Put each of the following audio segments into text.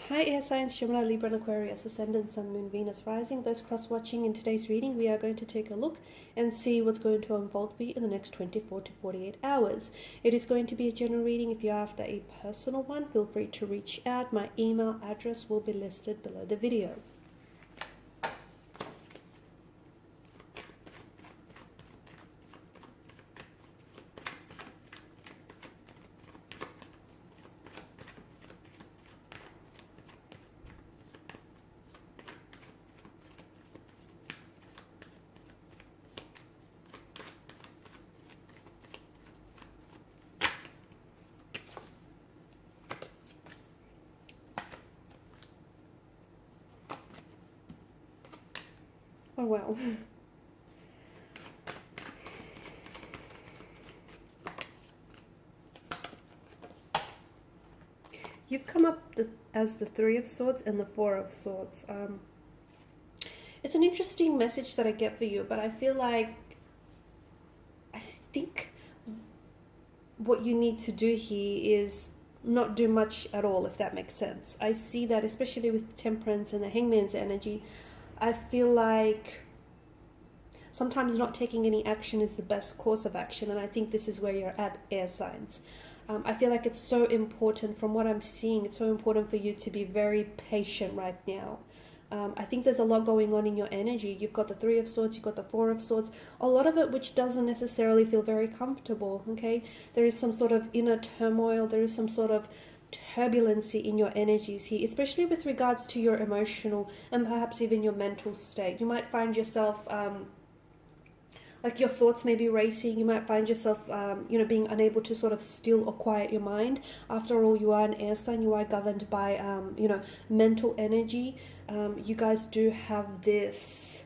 Hi, air signs, Gemini, Libra, and Aquarius, Ascendant, Sun, Moon, Venus, Rising. Those cross-watching in today's reading, we are going to take a look and see what's going to unfold for you in the next 24 to 48 hours. It is going to be a general reading. If you're after a personal one, feel free to reach out. My email address will be listed below the video. Oh, wow. You've come up as the Three of Swords and the Four of Swords. It's an interesting message that I get for you, but I feel like, I think what you need to do here is not do much at all, if that makes sense. I see that, especially with Temperance and the Hangman's energy. I feel like sometimes not taking any action is the best course of action, and I think this is where you're at, air signs. I feel like it's so important, from what I'm seeing, it's so important for you to be very patient right now. I think there's a lot going on in your energy. You've got the Three of Swords, you've got the Four of Swords, a lot of it which doesn't necessarily feel very comfortable, okay? There is some sort of inner turmoil, there is some sort of turbulency in your energies here, especially with regards to your emotional and perhaps even your mental state. You might find yourself like your thoughts may be racing. You might find yourself being unable to sort of still or quiet your mind. After all, you are an air sign, you are governed by mental energy. You guys do have this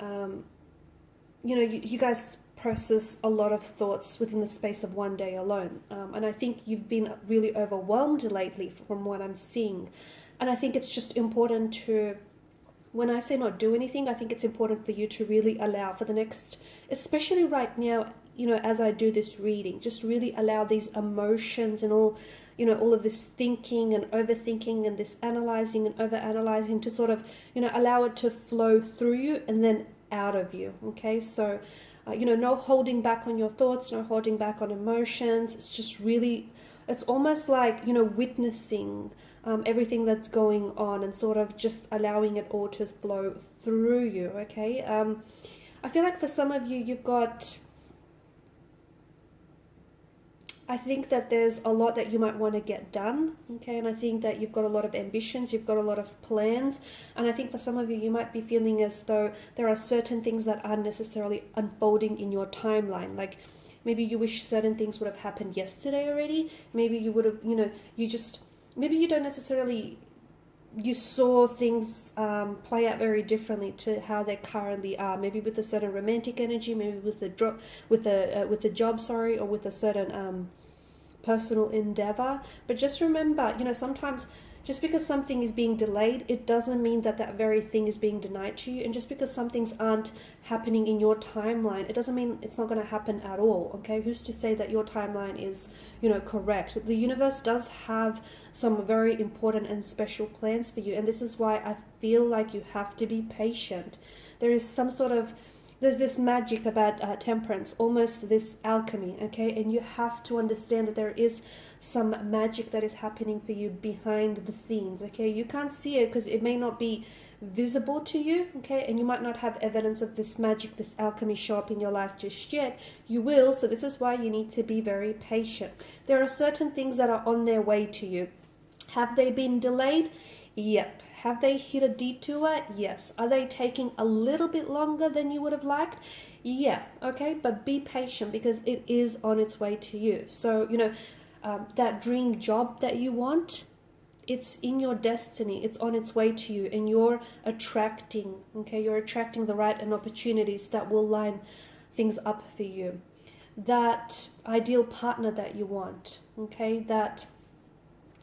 you guys process a lot of thoughts within the space of one day alone, and I think you've been really overwhelmed lately from what I'm seeing. And I think it's just important to, when I say not do anything, I think it's important for you to really allow for the next, especially right now, as I do this reading, just really allow these emotions and all of this thinking and overthinking and this analyzing and overanalyzing to sort of, allow it to flow through you and then out of you. Okay, so, no holding back on your thoughts, no holding back on emotions. It's just really, it's almost like, witnessing everything that's going on and sort of just allowing it all to flow through you, okay? I feel like for some of you, you've got, I think that there's a lot that you might want to get done, okay? And I think that you've got a lot of ambitions, you've got a lot of plans, and I think for some of you, you might be feeling as though there are certain things that aren't necessarily unfolding in your timeline. Like, maybe you wish certain things would have happened yesterday already. Maybe you would have, maybe you don't necessarily, you saw things play out very differently to how they currently are. Maybe with a certain romantic energy, maybe with the job, or with a certain personal endeavor. But just remember, sometimes just because something is being delayed, it doesn't mean that that very thing is being denied to you. And just because some things aren't happening in your timeline, it doesn't mean it's not going to happen at all, okay? Who's to say that your timeline is, correct? The universe does have some very important and special plans for you. And this is why I feel like you have to be patient. There is some sort of, there's this magic about temperance, almost this alchemy, okay? And you have to understand that there is some magic that is happening for you behind the scenes, okay? You can't see it because it may not be visible to you, okay? And you might not have evidence of this magic, this alchemy show up in your life just yet. You will, so this is why you need to be very patient. There are certain things that are on their way to you. Have they been delayed? Yep. Have they hit a detour? Yes. Are they taking a little bit longer than you would have liked? Yeah. Okay, but be patient because it is on its way to you. So, that dream job that you want, it's in your destiny. It's on its way to you, and you're attracting, okay? You're attracting the right and opportunities that will line things up for you. That ideal partner that you want, okay? That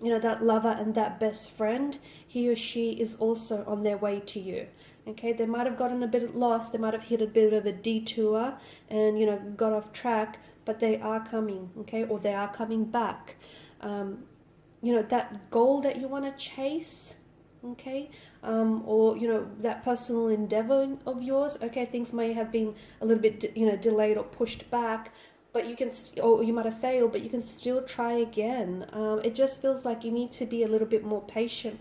lover and that best friend, he or she is also on their way to you. Okay, they might have gotten a bit lost, they might have hit a bit of a detour and, got off track, but they are coming, okay, or they are coming back. you know, that goal that you want to chase, okay, or, you know, that personal endeavor of yours, okay, things may have been a little bit, you know, delayed or pushed back, but you can, or you might have failed, but you can still try again. It just feels like you need to be a little bit more patient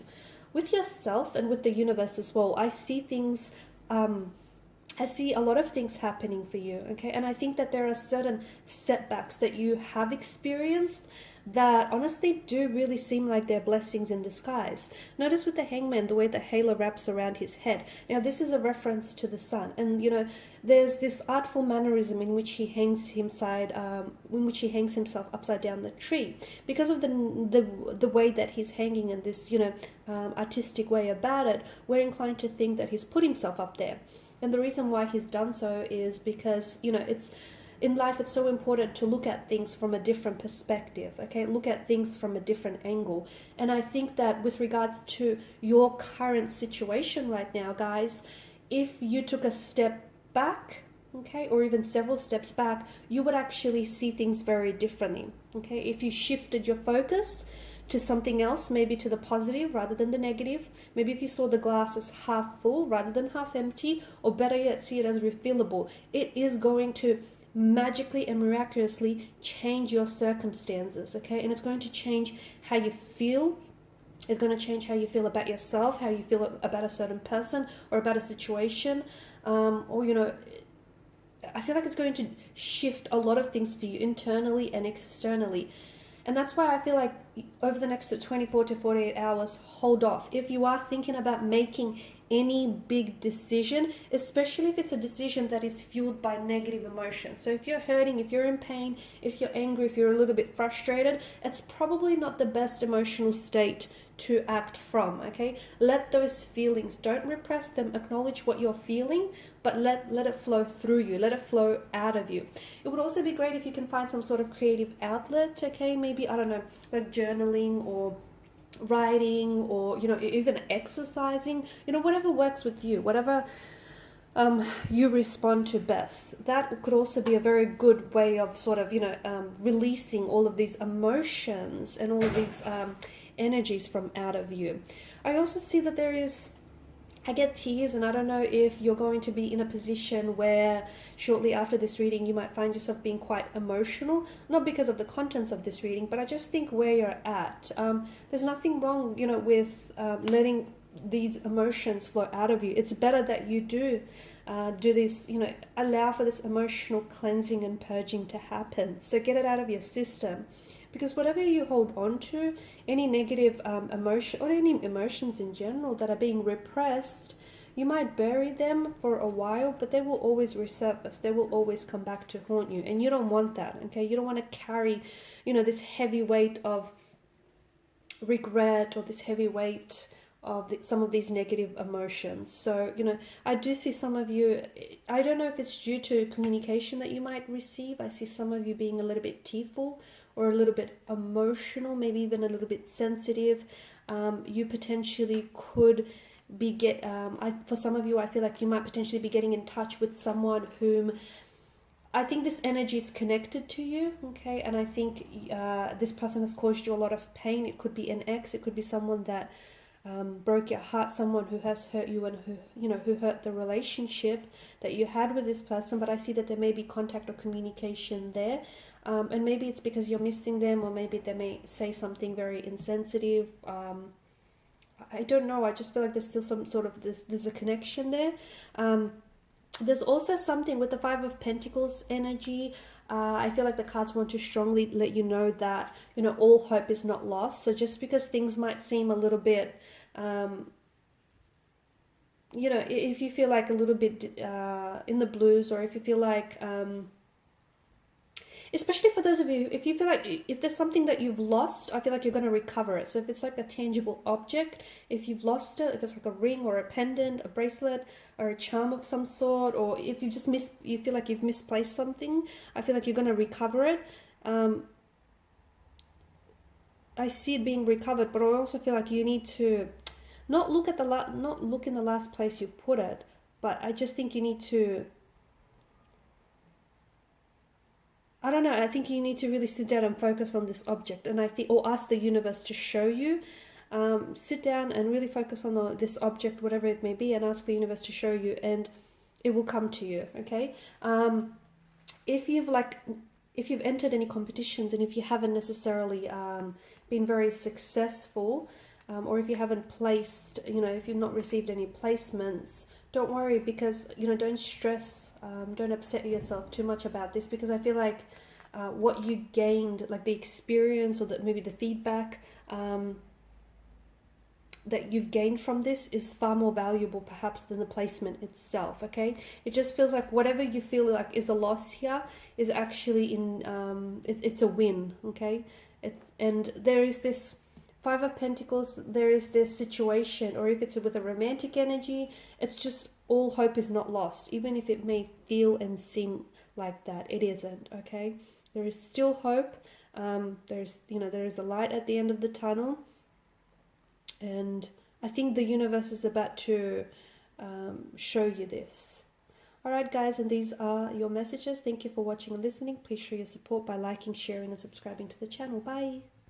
with yourself and with the universe as well. I see things, I see a lot of things happening for you, okay? And I think that there are certain setbacks that you have experienced that honestly do really seem like they're blessings in disguise. Notice with the hangman, the way the halo wraps around his head. Now, this is a reference to the sun. And, you know, there's this artful mannerism in which he hangs himself upside down the tree. Because of the way that he's hanging and this, you know, artistic way about it, we're inclined to think that he's put himself up there. And the reason why he's done so is because, you know, it's in life, it's so important to look at things from a different perspective, okay? Look at things from a different angle. And I think that with regards to your current situation right now, guys, if you took a step back, okay, or even several steps back, you would actually see things very differently, okay? If you shifted your focus to something else, maybe to the positive rather than the negative. Maybe if you saw the glass as half full rather than half empty, or better yet, see it as refillable, it is going to magically and miraculously change your circumstances, okay? And it's going to change how you feel. It's going to change how you feel about yourself, how you feel about a certain person or about a situation, or, you know, I feel like it's going to shift a lot of things for you internally and externally. And that's why I feel like over the next 24 to 48 hours, hold off. If you are thinking about making any big decision, especially if it's a decision that is fueled by negative emotions. So if you're hurting, if you're in pain, if you're angry, if you're a little bit frustrated, it's probably not the best emotional state to act from, okay? Let those feelings, don't repress them, acknowledge what you're feeling, but let it flow through you, let it flow out of you. It would also be great if you can find some sort of creative outlet, okay? Maybe, I don't know, like journaling or writing, or, you know, even exercising, you know, whatever works with you, whatever you respond to best. That could also be a very good way of sort of, you know, releasing all of these emotions and all of these energies from out of you. I also see that I get tears, and I don't know if you're going to be in a position where shortly after this reading you might find yourself being quite emotional, not because of the contents of this reading, but I just think where you're at. There's nothing wrong, you know, with letting these emotions flow out of you. It's better that you do this, you know, allow for this emotional cleansing and purging to happen. So get it out of your system. Because whatever you hold on to, any negative emotion, or any emotions in general that are being repressed, you might bury them for a while, but they will always resurface. They will always come back to haunt you. And you don't want that, okay? You don't want to carry, you know, this heavy weight of regret, or this heavy weight of some of these negative emotions. So, you know, I do see some of you, I don't know if it's due to communication that you might receive. I see some of you being a little bit tearful, or a little bit emotional, maybe even a little bit sensitive. You potentially could be for some of you, I feel like you might potentially be getting in touch with someone whom I think this energy is connected to you, okay? And I think this person has caused you a lot of pain. It could be an ex, it could be someone that broke your heart, someone who has hurt you, and who hurt the relationship that you had with this person. But I see that there may be contact or communication there. And maybe it's because you're missing them, or maybe they may say something very insensitive. I don't know. I just feel like there's still some sort of there's a connection there. There's also something with the Five of Pentacles energy. I feel like the cards want to strongly let you know that, you know, all hope is not lost. So just because things might seem a little bit, you know, if you feel like a little bit in the blues, or if you feel like... especially for those of you, if you feel like if there's something that you've lost, I feel like you're going to recover it. So if it's like a tangible object, if you've lost it, if it's like a ring or a pendant, a bracelet, or a charm of some sort, or if you just you feel like you've misplaced something, I feel like you're going to recover it. I see it being recovered, but I also feel like you need to not look at not look in the last place you put it, but I just think you need to I don't know, I think you need to really sit down and focus on this object, and I think, or ask the universe to show you. Sit down and really focus on this object, whatever it may be, and ask the universe to show you, and it will come to you. Okay. If you've entered any competitions, and if you haven't necessarily been very successful, or if you haven't placed, if you've not received any placements, don't worry, because don't stress, don't upset yourself too much about this, because I feel like what you gained, like the experience, or maybe the feedback that you've gained from this, is far more valuable perhaps than the placement itself. Okay, it just feels like whatever you feel like is a loss here is actually it's a win. Okay, and there is this Five of Pentacles, there is this situation, or if it's with a romantic energy, it's just all hope is not lost. Even if it may feel and seem like that, it isn't. Okay, there is still hope. There is a light at the end of the tunnel. And I think the universe is about to show you this. Alright guys, and these are your messages. Thank you for watching and listening. Please show your support by liking, sharing and subscribing to the channel. Bye.